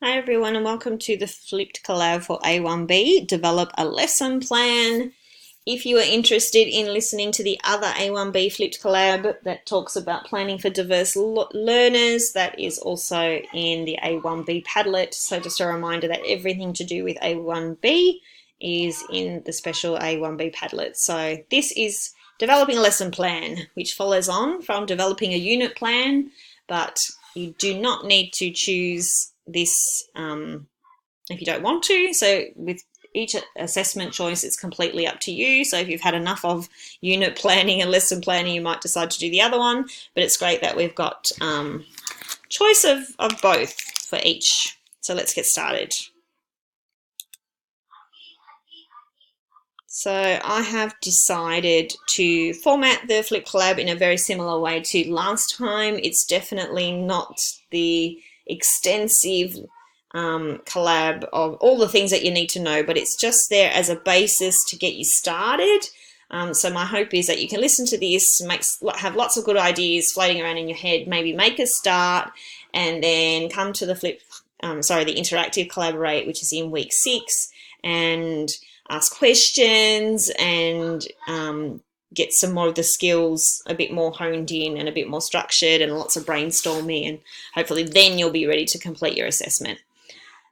Hi everyone and welcome to the flipped collab for A1b, develop a lesson plan. If you are interested in listening to the other A1b flipped collab that talks about planning for diverse learners, that is also in the A1b Padlet. So just a reminder that everything to do with A1b is in the special A1b Padlet. So this is developing a lesson plan, which follows on from developing a unit plan, but you do not need to choose this if you don't want to. So with each assessment choice, it's completely up to you. So if you've had enough of unit planning and lesson planning, you might decide to do the other one. But it's great that we've got choice of both for each. So let's get started. So I have decided to format the Flip Collab in a very similar way to last time. It's definitely not the extensive collab of all the things that you need to know, but it's just there as a basis to get you started. So my hope is that you can listen to this, have lots of good ideas floating around in your head, maybe make a start, and then come to the the interactive collaborate, which is in week 6, and ask questions and get some more of the skills a bit more honed in and a bit more structured and lots of brainstorming, and hopefully then you'll be ready to complete your assessment.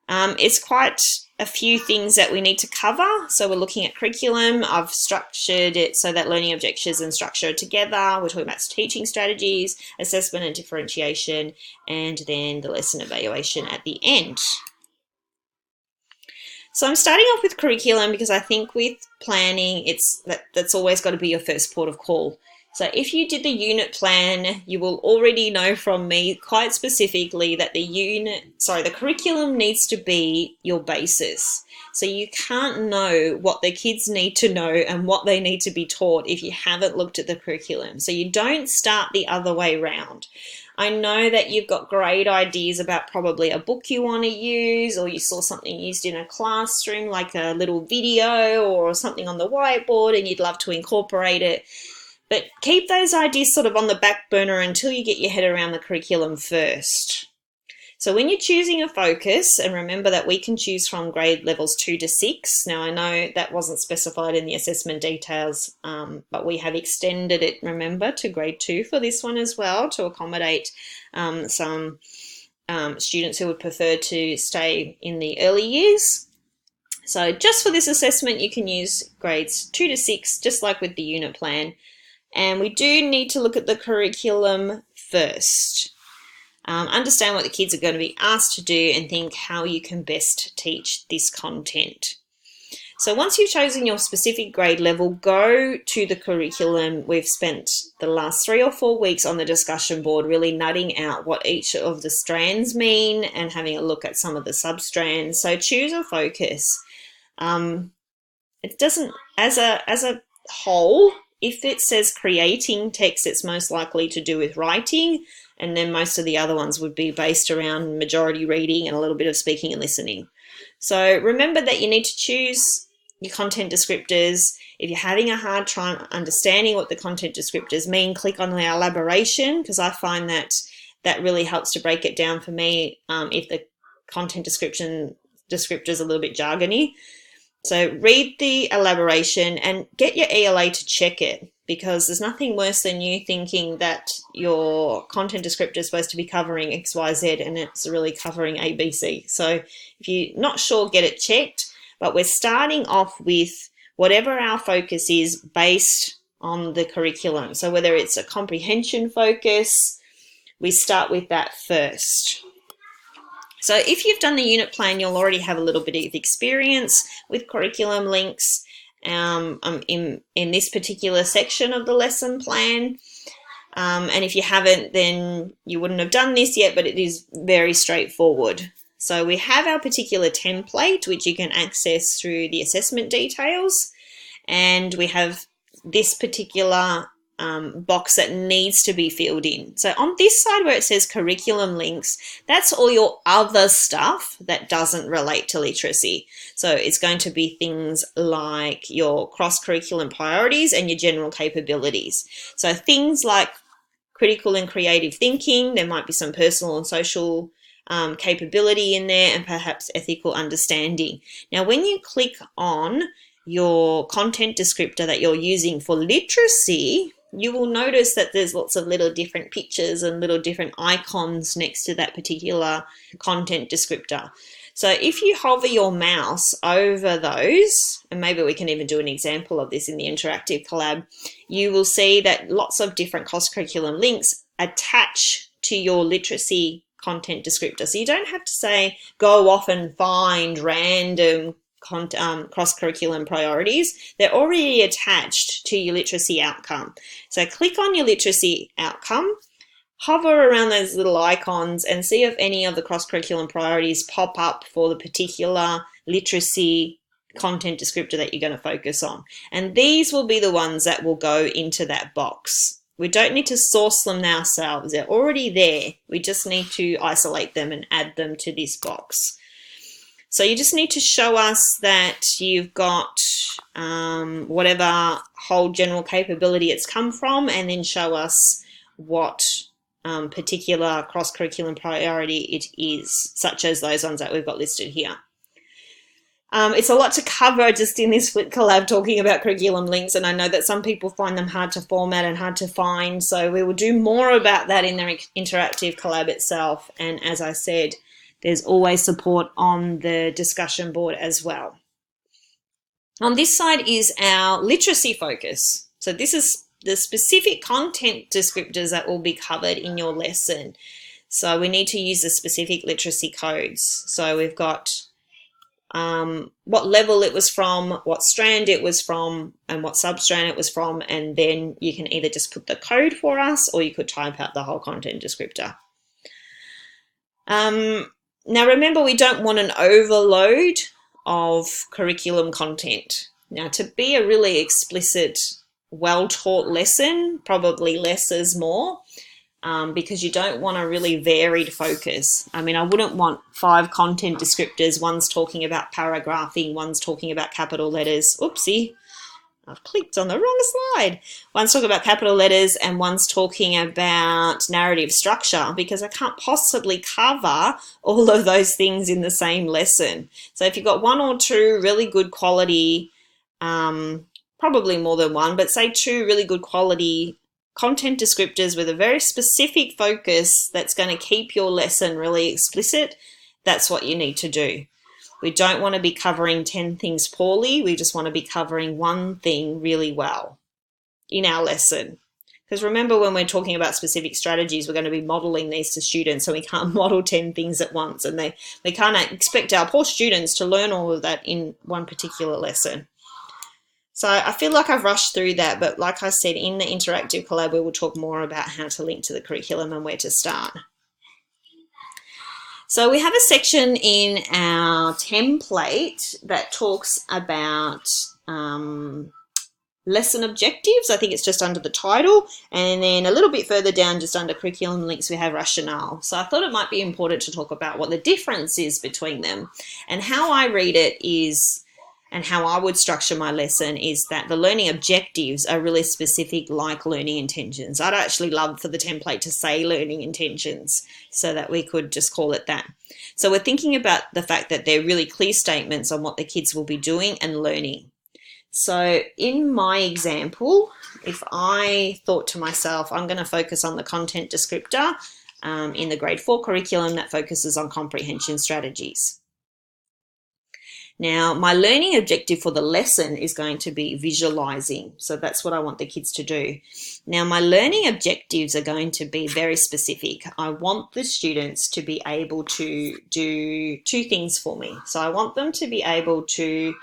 It's quite a few things that we need to cover. So we're looking at curriculum. I've structured it so that learning objectives and structure are together. We're talking about teaching strategies, assessment and differentiation, and then the lesson evaluation at the end. So I'm starting off with curriculum because I think with planning, that's always got to be your first port of call. So if you did the unit plan, you will already know from me quite specifically that the curriculum needs to be your basis. So you can't know what the kids need to know and what they need to be taught if you haven't looked at the curriculum. So you don't start the other way around. I know that you've got great ideas about probably a book you want to use, or you saw something used in a classroom like a little video or something on the whiteboard and you'd love to incorporate it. But keep those ideas sort of on the back burner until you get your head around the curriculum first. So when you're choosing a focus, and remember that we can choose from grade levels 2 to 6. Now I know that wasn't specified in the assessment details, but we have extended it, remember, to grade 2 for this one as well to accommodate some students who would prefer to stay in the early years. So just for this assessment, you can use grades 2 to 6, just like with the unit plan. And we do need to look at the curriculum first. Understand what the kids are going to be asked to do and think how you can best teach this content. So once you've chosen your specific grade level, go to the curriculum. We've spent the last 3 or 4 weeks on the discussion board really nutting out what each of the strands mean and having a look at some of the sub-strands. So choose a focus. It doesn't, as a whole, if it says creating text, it's most likely to do with writing, and then most of the other ones would be based around majority reading and a little bit of speaking and listening. So remember that you need to choose your content descriptors. If you're having a hard time understanding what the content descriptors mean, click on the elaboration, because I find that really helps to break it down for me if the content descriptor is a little bit jargony. So read the elaboration and get your ELA to check it, because there's nothing worse than you thinking that your content descriptor is supposed to be covering X, Y, Z, and it's really covering A, B, C. So if you're not sure, get it checked. But we're starting off with whatever our focus is based on the curriculum. So whether it's a comprehension focus, we start with that first. So if you've done the unit plan, you'll already have a little bit of experience with curriculum links in this particular section of the lesson plan. And if you haven't, then you wouldn't have done this yet, but it is very straightforward. So we have our particular template, which you can access through the assessment details. And we have this particular box that needs to be filled in. So on this side where it says curriculum links, that's all your other stuff that doesn't relate to literacy. So it's going to be things like your cross-curriculum priorities and your general capabilities. So things like critical and creative thinking, there might be some personal and social capability in there, and perhaps ethical understanding. Now, when you click on your content descriptor that you're using for literacy, you will notice that there's lots of little different pictures and little different icons next to that particular content descriptor. So if you hover your mouse over those, and maybe we can even do an example of this in the interactive collab, you will see that lots of different cross-curriculum links attach to your literacy content descriptor. So you don't have to say, go off and find random cross-curriculum priorities. They're already attached to your literacy outcome. So click on your literacy outcome, hover around those little icons and see if any of the cross-curriculum priorities pop up for the particular literacy content descriptor that you're going to focus on. And these will be the ones that will go into that box. We don't need to source them ourselves. They're already there. We just need to isolate them and add them to this box. So you just need to show us that you've got whatever whole general capability it's come from, and then show us what particular cross-curriculum priority it is, such as those ones that we've got listed here. It's a lot to cover just in this Flip Collab talking about curriculum links, and I know that some people find them hard to format and hard to find, so we will do more about that in the interactive collab itself. And as I said, there's always support on the discussion board as well. On this side is our literacy focus. So this is the specific content descriptors that will be covered in your lesson. So we need to use the specific literacy codes. So we've got what level it was from, what strand it was from, and what substrand it was from, and then you can either just put the code for us or you could type out the whole content descriptor. Now remember, we don't want an overload of curriculum content. Now, to be a really explicit, well-taught lesson, probably less is more, because you don't want a really varied focus. I mean, I wouldn't want 5 content descriptors. One's talking about paragraphing, one's talking about capital letters. Oopsie, I've clicked on the wrong slide. One's talking about capital letters and one's talking about narrative structure, because I can't possibly cover all of those things in the same lesson. So if you've got 1 or 2 really good quality, probably more than 1, but say 2 really good quality content descriptors with a very specific focus that's going to keep your lesson really explicit, that's what you need to do. We don't want to be covering 10 things poorly. We just want to be covering 1 thing really well in our lesson. Because remember, when we're talking about specific strategies, we're going to be modeling these to students, so we can't model 10 things at once, and they can't expect our poor students to learn all of that in one particular lesson. So I feel like I've rushed through that, but like I said, in the interactive collab, we will talk more about how to link to the curriculum and where to start. So we have a section in our template that talks about lesson objectives. I think it's just under the title. And then a little bit further down, just under curriculum links, we have rationale. So I thought it might be important to talk about what the difference is between them. And how I read it is, and how I would structure my lesson is that the learning objectives are really specific, like learning intentions. I'd actually love for the template to say learning intentions so that we could just call it that. So we're thinking about the fact that they're really clear statements on what the kids will be doing and learning. So in my example, if I thought to myself, I'm going to focus on the content descriptor in the grade 4 curriculum that focuses on comprehension strategies. Now, my learning objective for the lesson is going to be visualizing. So that's what I want the kids to do. Now, my learning objectives are going to be very specific. I want the students to be able to do 2 things for me. So I want them to be able to,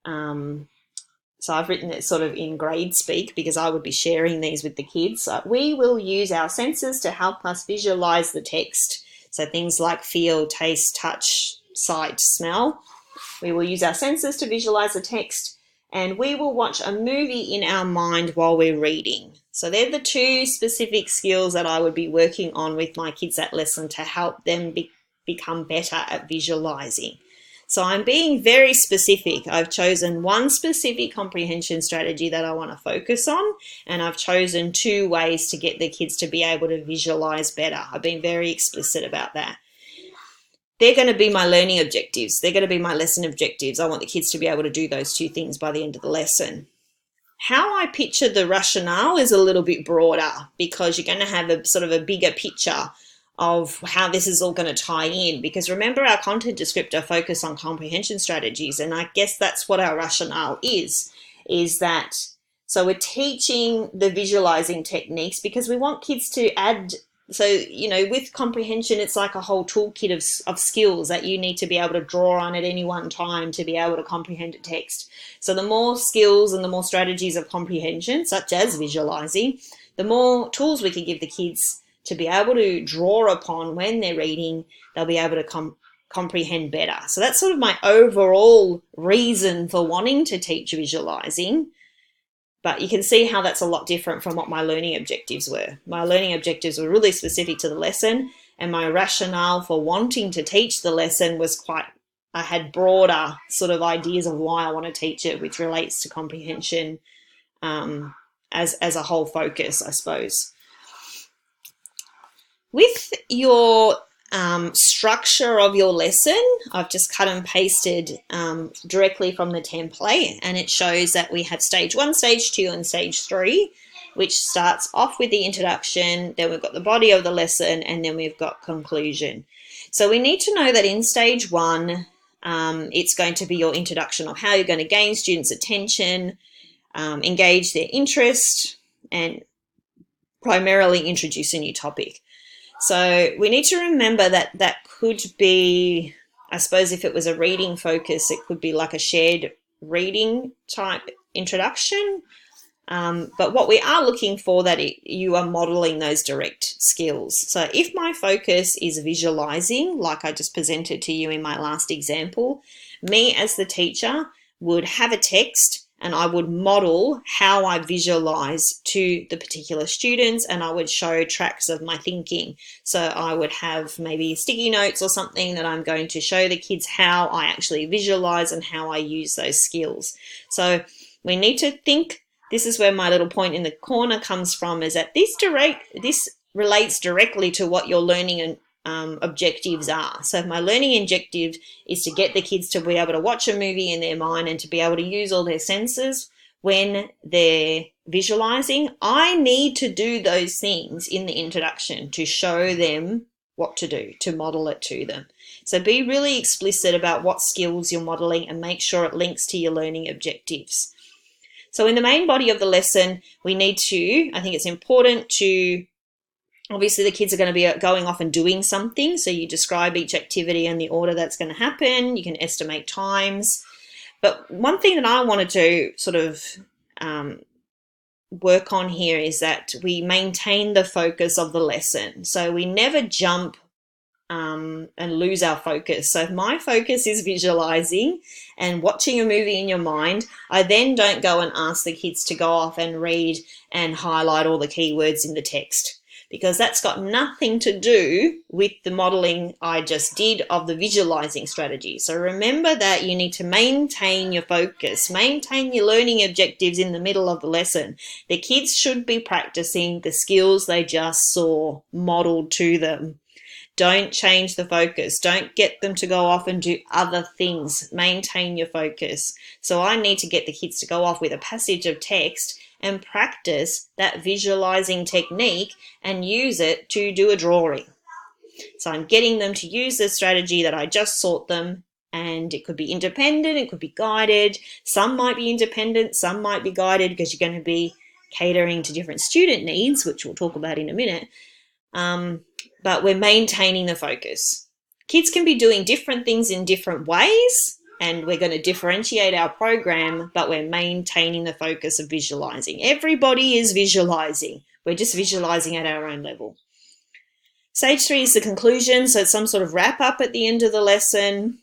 so I've written it sort of in grade speak because I would be sharing these with the kids. We will use our senses to help us visualize the text. So things like feel, taste, touch, sight, smell. We will use our senses to visualize the text, and we will watch a movie in our mind while we're reading. So they're the 2 specific skills that I would be working on with my kids at lesson to help them become better at visualizing. So I'm being very specific. I've chosen 1 specific comprehension strategy that I want to focus on, and I've chosen 2 ways to get the kids to be able to visualize better. I've been very explicit about that. they're going to be my learning objectives. They're going to be my lesson objectives. I want the kids to be able to do those two things by the end of the lesson. How I picture the rationale is a little bit broader, because you're going to have a sort of a bigger picture of how this is all going to tie in. Because remember, our content descriptor focus on comprehension strategies, and I guess that's what our rationale is that, so we're teaching the visualizing techniques because we want kids to add. So, you know, with comprehension, it's like a whole toolkit of skills that you need to be able to draw on at any one time to be able to comprehend a text. So the more skills and the more strategies of comprehension, such as visualizing, the more tools we can give the kids to be able to draw upon when they're reading, they'll be able to comprehend better. So that's sort of my overall reason for wanting to teach visualizing. But you can see how that's a lot different from what my learning objectives were. My learning objectives were really specific to the lesson, and my rationale for wanting to teach the lesson was I had broader sort of ideas of why I want to teach it, which relates to comprehension as a whole focus, I suppose. With your structure of your lesson, I've just cut and pasted directly from the template, and it shows that we have stage 1, stage 2, and stage 3, which starts off with the introduction, then we've got the body of the lesson, and then we've got conclusion. So we need to know that in stage 1, it's going to be your introduction of how you're going to gain students' attention, engage their interest, and primarily introduce a new topic. So we need to remember that that could be, I suppose if it was a reading focus, it could be like a shared reading type introduction. But what we are looking for, that you are modeling those direct skills. So if my focus is visualizing, like I just presented to you in my last example, me as the teacher would have a text and I would model how I visualize to the particular students, and I would show tracks of my thinking. So I would have maybe sticky notes or something that I'm going to show the kids how I actually visualize and how I use those skills. So we need to think, this is where my little point in the corner comes from, is that this relates directly to what your learning and objectives are. So if my learning objective is to get the kids to be able to watch a movie in their mind and to be able to use all their senses when they're visualizing, I need to do those things in the introduction to show them what to do, to model it to them. So be really explicit about what skills you're modeling and make sure it links to your learning objectives. So in the main body of the lesson, we need to, I think it's important to, obviously the kids are going to be going off and doing something. So you describe each activity and the order that's going to happen. You can estimate times. But one thing that I wanted to sort of work on here is that we maintain the focus of the lesson. So we never jump and lose our focus. So if my focus is visualizing and watching a movie in your mind, I then don't go and ask the kids to go off and read and highlight all the keywords in the text, because that's got nothing to do with the modeling I just did of the visualizing strategy. So remember that you need to maintain your focus, maintain your learning objectives in the middle of the lesson. The kids should be practicing the skills they just saw modeled to them. Don't change the focus. Don't get them to go off and do other things. Maintain your focus. So I need to get the kids to go off with a passage of text and practice that visualizing technique and use it to do a drawing. So I'm getting them to use the strategy that I just taught them, and it could be independent, it could be guided. Some might be independent, some might be guided, because you're going to be catering to different student needs, which we'll talk about in a minute. But we're maintaining the focus. Kids can be doing different things in different ways, and we're going to differentiate our program, but we're maintaining the focus of visualizing. Everybody is visualizing. We're just visualizing at our own level. Stage 3 is the conclusion, so it's some sort of wrap up at the end of the lesson.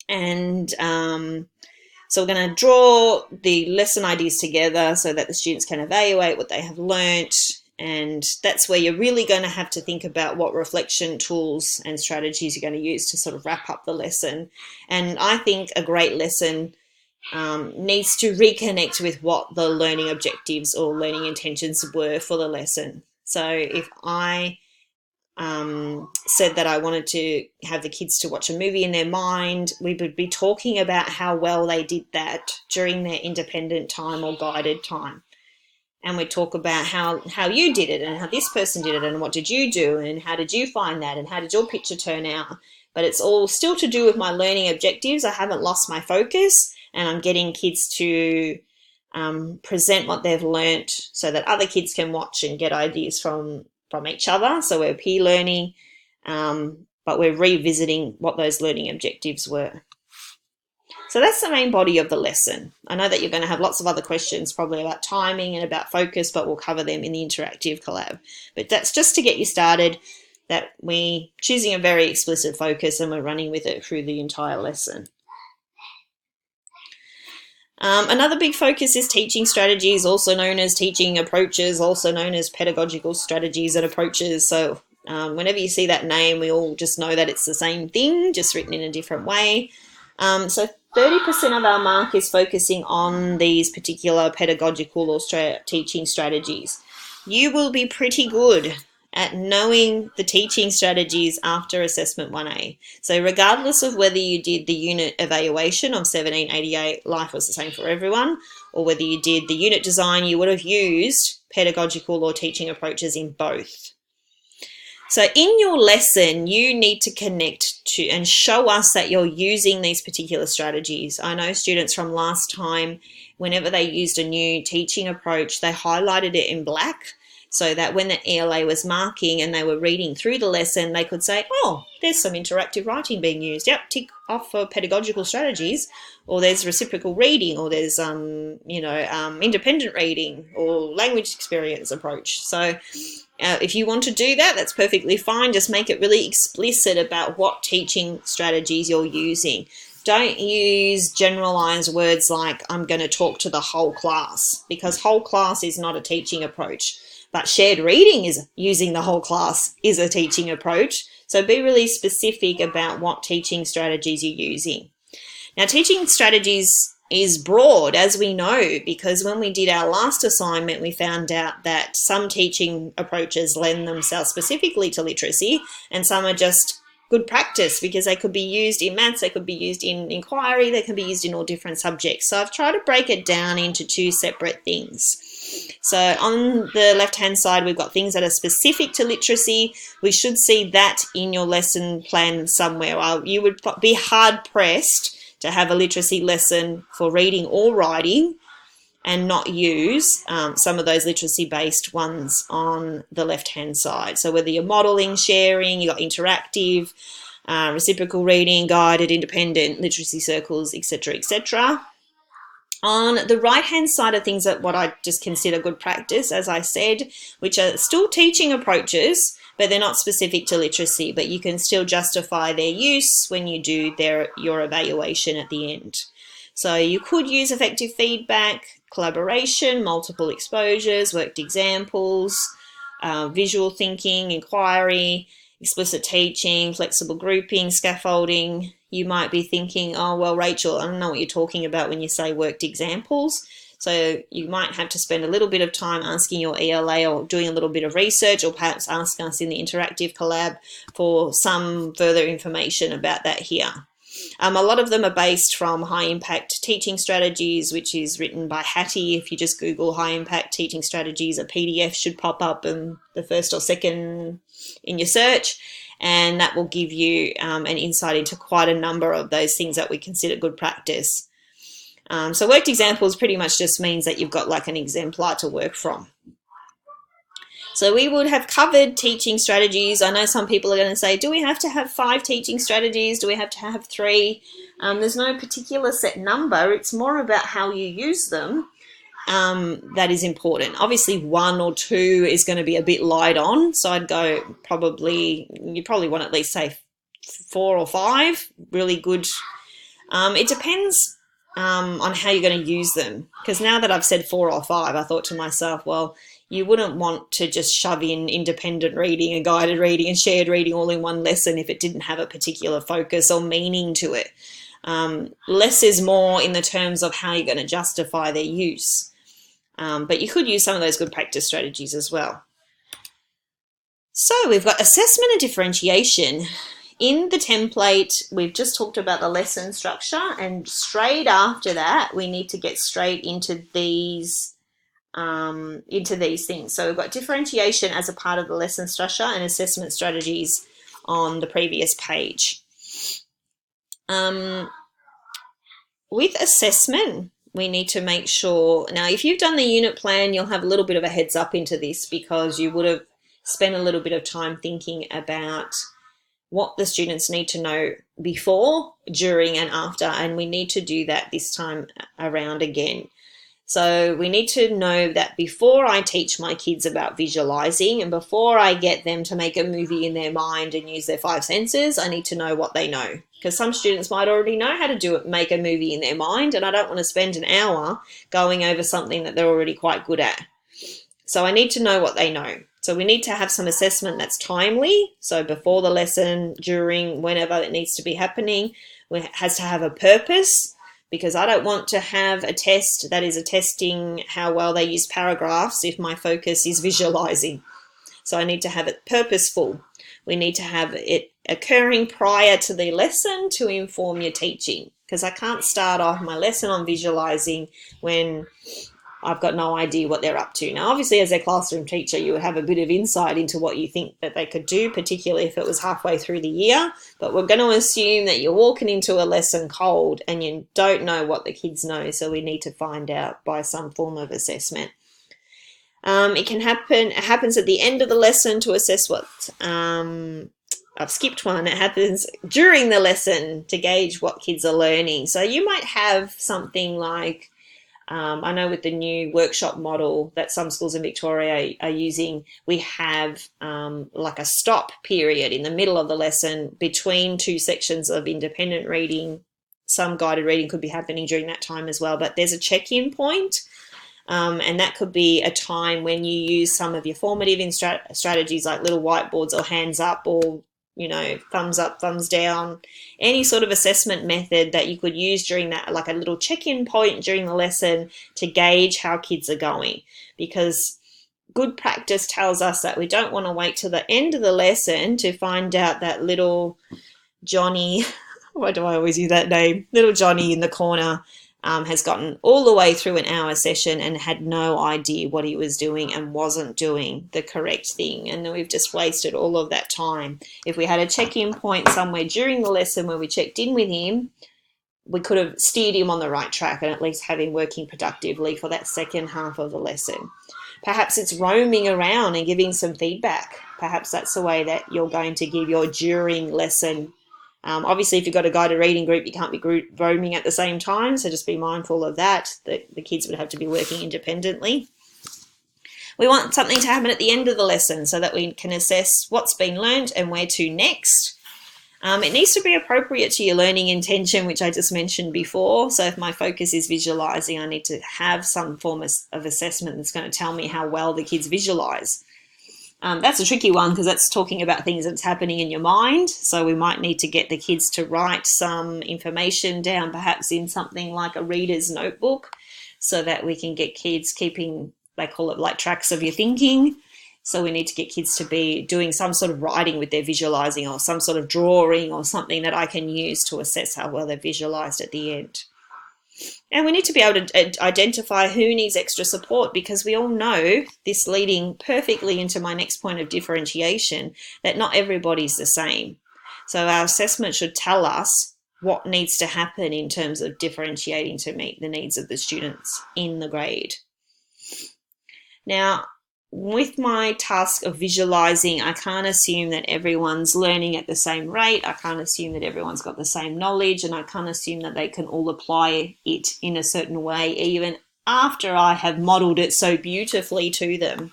And so we're going to draw the lesson ideas together so that the students can evaluate what they have learnt. And that's where you're really going to have to think about what reflection tools and strategies you're going to use to sort of wrap up the lesson. And I think a great lesson needs to reconnect with what the learning objectives or learning intentions were for the lesson. So if I said that I wanted to have the kids to watch a movie in their mind, we would be talking about how well they did that during their independent time or guided time. And we talk about how you did it and how this person did it and what did you do and how did you find that and how did your picture turn out. But it's all still to do with my learning objectives. I haven't lost my focus, and I'm getting kids to present what they've learnt so that other kids can watch and get ideas from each other. So we're peer learning, but we're revisiting what those learning objectives were. So that's the main body of the lesson. I know that you're going to have lots of other questions probably about timing and about focus, but we'll cover them in the interactive collab. But that's just to get you started, that we're choosing a very explicit focus and we're running with it through the entire lesson. Another big focus is teaching strategies, also known as teaching approaches, also known as pedagogical strategies and approaches. So whenever you see that name, we all just know that it's the same thing, just written in a different way. So 30% of our mark is focusing on these particular pedagogical or teaching strategies. You will be pretty good at knowing the teaching strategies after assessment 1A. So regardless of whether you did the unit evaluation of 1788, life was the same for everyone, or whether you did the unit design, you would have used pedagogical or teaching approaches in both. So in your lesson, you need to connect to and show us that you're using these particular strategies. I know students from last time, whenever they used a new teaching approach, they highlighted it in black so that when the ELA was marking and they were reading through the lesson, they could say, oh, there's some interactive writing being used. Yep, tick off for pedagogical strategies, or there's reciprocal reading, or there's, independent reading or language experience approach. So if you want to do that, that's perfectly fine. Just make it really explicit about what teaching strategies you're using. Don't use generalized words like I'm going to talk to the whole class, because whole class is not a teaching approach. But shared reading is using the whole class is a teaching approach. So be really specific about what teaching strategies you're using. Now, teaching strategies is broad, as we know, because when we did our last assignment, we found out that some teaching approaches lend themselves specifically to literacy, and some are just good practice because they could be used in maths, they could be used in inquiry, they can be used in all different subjects. So I've tried to break it down into two separate things. So on the left-hand side, we've got things that are specific to literacy. We should see that in your lesson plan somewhere. You would be hard-pressed to have a literacy lesson for reading or writing and not use some of those literacy-based ones on the left-hand side. So whether you're modelling, sharing, you've got interactive, reciprocal reading, guided, independent, literacy circles, etc., etc. On the right-hand side of things, that what I just consider good practice, as I said, which are still teaching approaches, but they're not specific to literacy, but you can still justify their use when you do your evaluation at the end. So you could use effective feedback, collaboration, multiple exposures, worked examples, visual thinking, inquiry, explicit teaching, flexible grouping, scaffolding. You might be thinking, oh, well, Rachel, I don't know what you're talking about when you say worked examples. So you might have to spend a little bit of time asking your ELA or doing a little bit of research, or perhaps ask us in the interactive collab for some further information about that here. A lot of them are based from High Impact Teaching Strategies, which is written by Hattie. If you just Google High Impact Teaching Strategies, a PDF should pop up in the first or second in your search, and that will give you an insight into quite a number of those things that we consider good practice. So worked examples pretty much just means that you've got like an exemplar to work from. So we would have covered teaching strategies. I know some people are going to say, do we have to have 5 teaching strategies? Do we have to have 3? There's no particular set number. It's more about how you use them that is important. Obviously, 1 or 2 is going to be a bit light on. So I'd go you probably want at least say 4 or 5, really good. It depends on how you're going to use them. Because now that I've said 4 or 5, I thought to myself, well, you wouldn't want to just shove in independent reading and guided reading and shared reading all in one lesson if it didn't have a particular focus or meaning to it. Less is more in the terms of how you're going to justify their use. But you could use some of those good practice strategies as well. So we've got assessment and differentiation. In the template, we've just talked about the lesson structure, and straight after that, we need to get straight into these things. So we've got differentiation as a part of the lesson structure and assessment strategies on the previous page. With assessment, we need to make sure, now if you've done the unit plan, you'll have a little bit of a heads up into this because you would have spent a little bit of time thinking about what the students need to know before, during, and after, and we need to do that this time around again. So we need to know that before I teach my kids about visualizing and before I get them to make a movie in their mind and use their five senses, I need to know what they know. Because some students might already know how to do it, make a movie in their mind, and I don't want to spend an hour going over something that they're already quite good at. So I need to know what they know. So we need to have some assessment that's timely. So before the lesson, during, whenever it needs to be happening, it has to have a purpose, because I don't want to have a test that is attesting how well they use paragraphs if my focus is visualizing. So I need to have it purposeful. We need to have it occurring prior to the lesson to inform your teaching, because I can't start off my lesson on visualizing when I've got no idea what they're up to. Now, obviously, as a classroom teacher, you would have a bit of insight into what you think that they could do, particularly if it was halfway through the year. But we're going to assume that you're walking into a lesson cold and you don't know what the kids know. So we need to find out by some form of assessment. It happens at the end of the lesson to assess what, I've skipped one. It happens during the lesson to gauge what kids are learning. So you might have something like, I know with the new workshop model that some schools in Victoria are using, we have like a stop period in the middle of the lesson between two sections of independent reading. Some guided reading could be happening during that time as well, but there's a check-in point, and that could be a time when you use some of your formative strategies like little whiteboards or hands up or thumbs up, thumbs down, any sort of assessment method that you could use during that, like a little check-in point during the lesson to gauge how kids are going. Because good practice tells us that we don't want to wait till the end of the lesson to find out that little Johnny, why do I always use that name? Little Johnny in the corner has gotten all the way through an hour session and had no idea what he was doing and wasn't doing the correct thing. And then we've just wasted all of that time. If we had a check-in point somewhere during the lesson where we checked in with him, we could have steered him on the right track and at least have him working productively for that second half of the lesson. Perhaps it's roaming around and giving some feedback. Perhaps that's the way that you're going to give your during lesson. Obviously, if you've got a guided reading group, you can't be roaming at the same time, so just be mindful of that. The kids would have to be working independently. We want something to happen at the end of the lesson so that we can assess what's been learned and where to next. It needs to be appropriate to your learning intention, which I just mentioned before. So if my focus is visualizing, I need to have some form of assessment that's going to tell me how well the kids visualize. That's a tricky one because that's talking about things that's happening in your mind. So we might need to get the kids to write some information down, perhaps in something like a reader's notebook, so that we can get kids keeping, they call it like tracks of your thinking. So we need to get kids to be doing some sort of writing with their visualizing or some sort of drawing or something that I can use to assess how well they're visualized at the end. And we need to be able to identify who needs extra support, because we all know, this leading perfectly into my next point of differentiation, that not everybody's the same. So our assessment should tell us what needs to happen in terms of differentiating to meet the needs of the students in the grade. Now, with my task of visualizing, I can't assume that everyone's learning at the same rate. I can't assume that everyone's got the same knowledge, and I can't assume that they can all apply it in a certain way, even after I have modeled it so beautifully to them.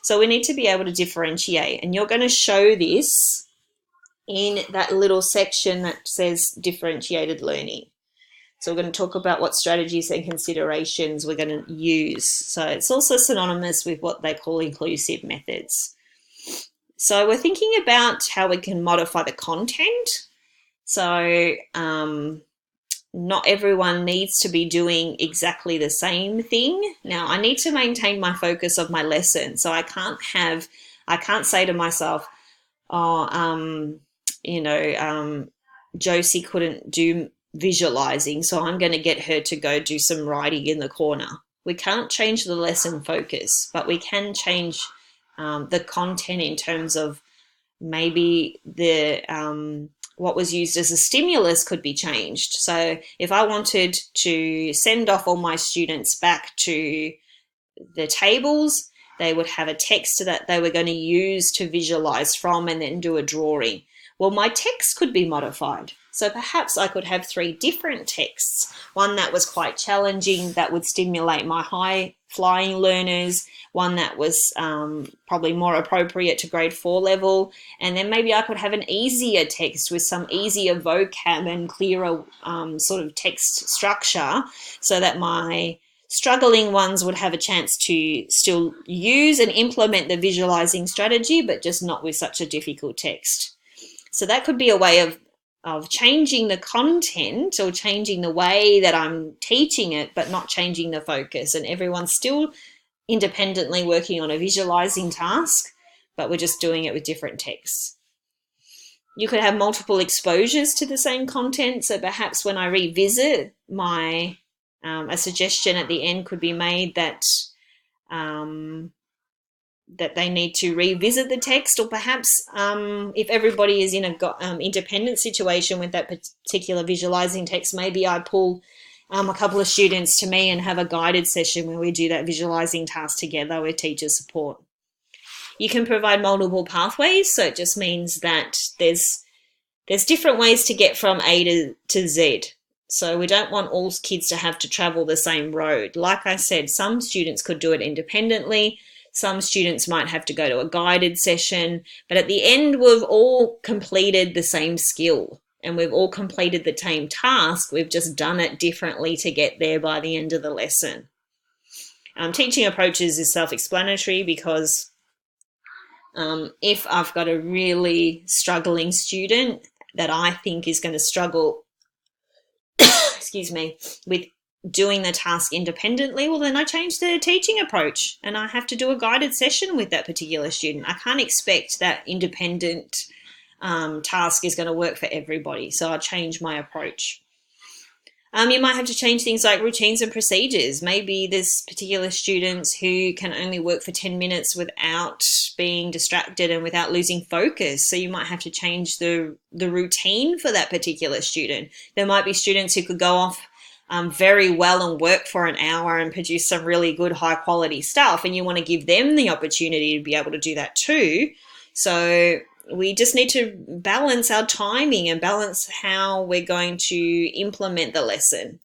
So we need to be able to differentiate, and you're going to show this in that little section that says differentiated learning. So we're going to talk about what strategies and considerations we're going to use. So it's also synonymous with what they call inclusive methods. So we're thinking about how we can modify the content. So not everyone needs to be doing exactly the same thing. Now, I need to maintain my focus of my lesson. So I can't have I can't say to myself, oh, Josie couldn't do visualizing, so I'm going to get her to go do some writing in the corner. We can't change the lesson focus, but we can change the content in terms of maybe the what was used as a stimulus could be changed. So if I wanted to send off all my students back to the tables, they would have a text that they were going to use to visualize from and then do a drawing. Well, my text could be modified. So perhaps I could have 3 different texts, one that was quite challenging that would stimulate my high flying learners, one that was probably more appropriate to grade 4 level, and then maybe I could have an easier text with some easier vocab and clearer sort of text structure, so that my struggling ones would have a chance to still use and implement the visualizing strategy, but just not with such a difficult text. So that could be a way of changing the content or changing the way that I'm teaching it, but not changing the focus. And everyone's still independently working on a visualizing task, but we're just doing it with different texts. You could have multiple exposures to the same content. So perhaps when I revisit my, a suggestion at the end could be made that that they need to revisit the text, or perhaps if everybody is in a independent situation with that particular visualizing text, maybe I pull a couple of students to me and have a guided session where we do that visualizing task together with teacher support. You can provide multiple pathways, so it just means that there's different ways to get from A to Z. So we don't want all kids to have to travel the same road. Like I said, some students could do it independently. Some students might have to go to a guided session, but at the end, we've all completed the same skill and we've all completed the same task. We've just done it differently to get there by the end of the lesson. Teaching approaches is self-explanatory, because if I've got a really struggling student that I think is going to struggle, excuse me, with doing the task independently, well, then I change the teaching approach and I have to do a guided session with that particular student. I can't expect that independent task is going to work for everybody, so I change my approach. You might have to change things like routines and procedures. Maybe there's particular students who can only work for 10 minutes without being distracted and without losing focus. So you might have to change the routine for that particular student. There might be students who could go off very well and work for an hour and produce some really good high quality stuff, and you want to give them the opportunity to be able to do that too. So we just need to balance our timing and balance how we're going to implement the lesson.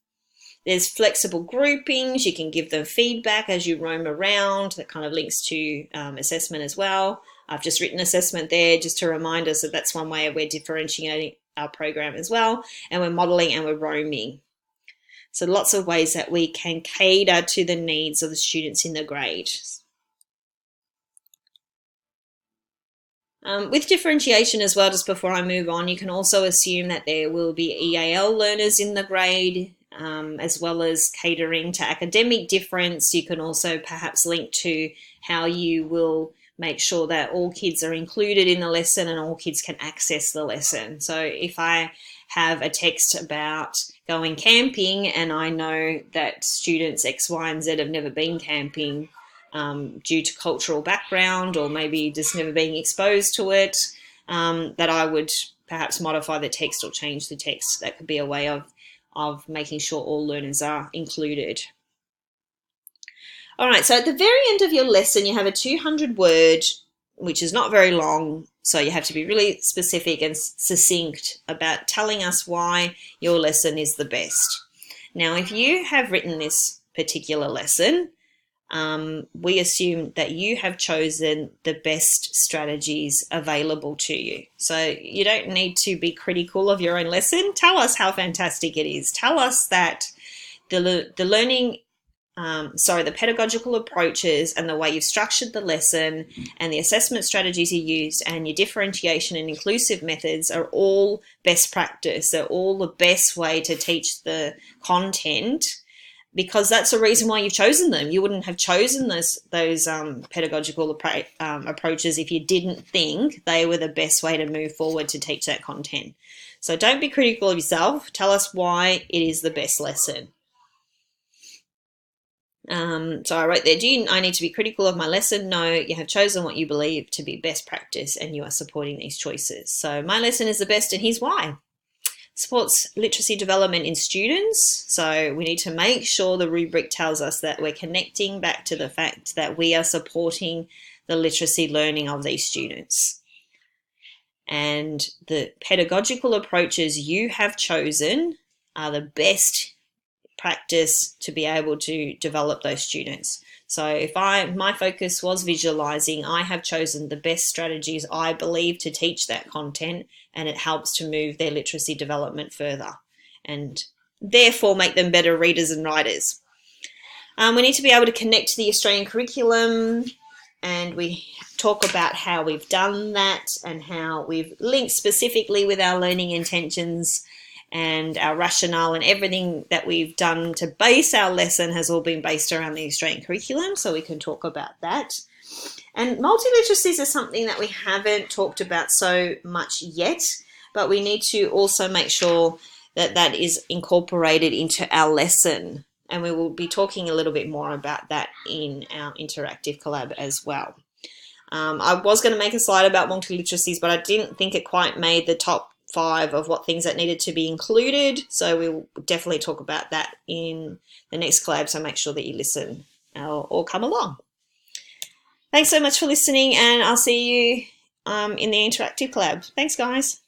There's flexible groupings. You can give them feedback as you roam around. That kind of links to assessment as well. I've just written assessment there just to remind us that that's one way we're differentiating our program as well. And we're modeling and we're roaming. So lots of ways that we can cater to the needs of the students in the grade. With differentiation as well, just before I move on, you can also assume that there will be EAL learners in the grade, as well as catering to academic difference. You can also perhaps link to how you will make sure that all kids are included in the lesson and all kids can access the lesson. So if I have a text about going camping and I know that students X, Y, and Z have never been camping due to cultural background, or maybe just never being exposed to it, that I would perhaps modify the text or change the text. That could be a way of making sure all learners are included. All right, so at the very end of your lesson, you have a 200-word, which is not very long, so you have to be really specific and succinct about telling us why your lesson is the best. Now, if you have written this particular lesson, we assume that you have chosen the best strategies available to you. So you don't need to be critical of your own lesson. Tell us how fantastic it is. Tell us that the pedagogical approaches and the way you've structured the lesson and the assessment strategies you used and your differentiation and inclusive methods are all best practice. They're all the best way to teach the content because that's the reason why you've chosen them. You wouldn't have chosen those pedagogical approaches if you didn't think they were the best way to move forward to teach that content. So don't be critical of yourself. Tell us why it is the best lesson. So I wrote there, I need to be critical of my lesson? No, you have chosen what you believe to be best practice and you are supporting these choices. So my lesson is the best and here's why. Supports literacy development in students. So we need to make sure the rubric tells us that we're connecting back to the fact that we are supporting the literacy learning of these students. And the pedagogical approaches you have chosen are the best practice to be able to develop those students. So if my focus was visualizing, I have chosen the best strategies I believe to teach that content, and it helps to move their literacy development further and therefore make them better readers and writers. We need to be able to connect to the Australian curriculum, and we talk about how we've done that and how we've linked specifically with our learning intentions and our rationale, and everything that we've done to base our lesson has all been based around the Australian curriculum, so we can talk about that. And multiliteracies is something that we haven't talked about so much yet, but we need to also make sure that that is incorporated into our lesson. And we will be talking a little bit more about that in our interactive collab as well. I was going to make a slide about multiliteracies, but I didn't think it quite made the top 5 of what things that needed to be included. So we'll definitely talk about that in the next collab. So make sure that you listen or come along. Thanks so much for listening, and I'll see you in the interactive collab. Thanks, guys.